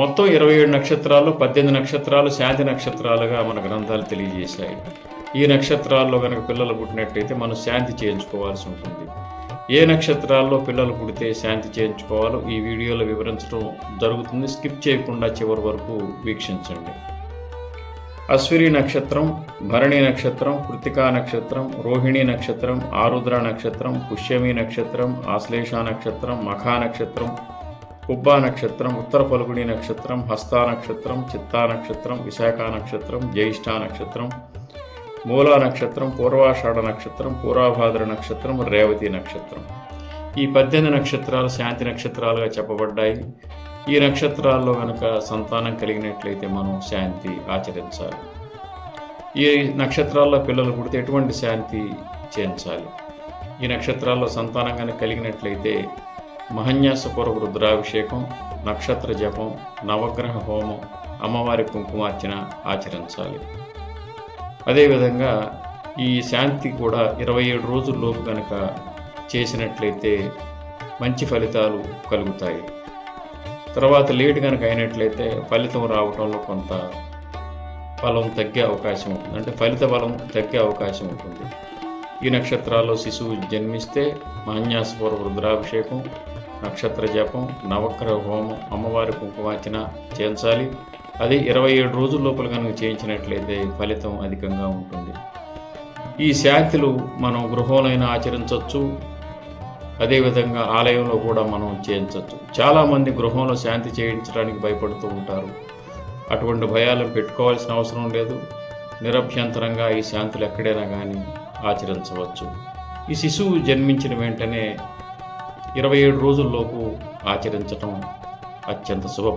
మొత్తం 27 నక్షత్రాల్లో 18 నక్షత్రాలు శాంతి నక్షత్రాలుగా మన గ్రంథాలు తెలియజేశాయి. ఈ నక్షత్రాల్లో కనుక పిల్లలు పుట్టినట్లయితే మనం శాంతి చేయించుకోవాల్సి ఉంటుంది. ఏ నక్షత్రాల్లో పిల్లలు పుడితే శాంతి చేయించుకోవాలో ఈ వీడియోలో వివరించడం జరుగుతుంది. స్కిప్ చేయకుండా చివరి వరకు వీక్షించండి. అశ్విని నక్షత్రం, భరణి నక్షత్రం, కృతికా నక్షత్రం, రోహిణి నక్షత్రం, ఆరుద్ర నక్షత్రం, పుష్యమి నక్షత్రం, ఆశ్లేష నక్షత్రం, మఖా నక్షత్రం, పుబ్బా నక్షత్రం, ఉత్తర ఫల్గుణి నక్షత్రం, హస్తా నక్షత్రం, చిత్తా నక్షత్రం, విశాఖ నక్షత్రం, జ్యేష్ఠ నక్షత్రం, మూలా నక్షత్రం, పూర్వాషాఢ నక్షత్రం, పూర్వభాద్ర నక్షత్రం, రేవతి నక్షత్రం. ఈ 18 నక్షత్రాలు శాంతి నక్షత్రాలుగా చెప్పబడ్డాయి. ఈ నక్షత్రాల్లో కనుక సంతానం కలిగినట్లయితే మనం శాంతి ఆచరించాలి. ఈ నక్షత్రాల్లో పిల్లలు పుడితే ఎటువంటి శాంతి చేయించాలి? ఈ నక్షత్రాల్లో సంతానం కనుక కలిగినట్లయితే మహన్యాసపూర్వక రుద్రాభిషేకం, నక్షత్ర జపం, నవగ్రహ హోమం, అమ్మవారి కుంకుమార్చన ఆచరించాలి. అదేవిధంగా ఈ శాంతి కూడా 27 రోజుల్లోపు కనుక చేసినట్లయితే మంచి ఫలితాలు కలుగుతాయి. తర్వాత లేట్ కనుక అయినట్లయితే ఫలితం రావడంలో కొంత బలం తగ్గే అవకాశం ఉంటుంది, అంటే ఫలిత బలం తగ్గే అవకాశం ఉంటుంది. ఈ నక్షత్రాల్లో శిశువు జన్మిస్తే మహన్యాసపూర్వక రుద్రాభిషేకం, నక్షత్ర జపం, నవగ్రహ హోమం, అమ్మవారి కుంకుమార్చన చేయించాలి. అది 27 రోజుల లోపల కనుక చేయించినట్లయితే ఫలితం అధికంగా ఉంటుంది. ఈ శాంతులు మనం గృహంలోనైనా ఆచరించవచ్చు, అదేవిధంగా ఆలయంలో కూడా మనం చేయించవచ్చు. చాలామంది గృహంలో శాంతి చేయించడానికి భయపడుతూ ఉంటారు. అటువంటి భయాలను పెట్టుకోవాల్సిన అవసరం లేదు. నిరభ్యంతరంగా ఈ శాంతులు ఎక్కడైనా కానీ ఆచరించవచ్చు. ఈ శిశువు జన్మించిన వెంటనే 27 రోజుల్లోపు ఆచరించడం అత్యంత శుభ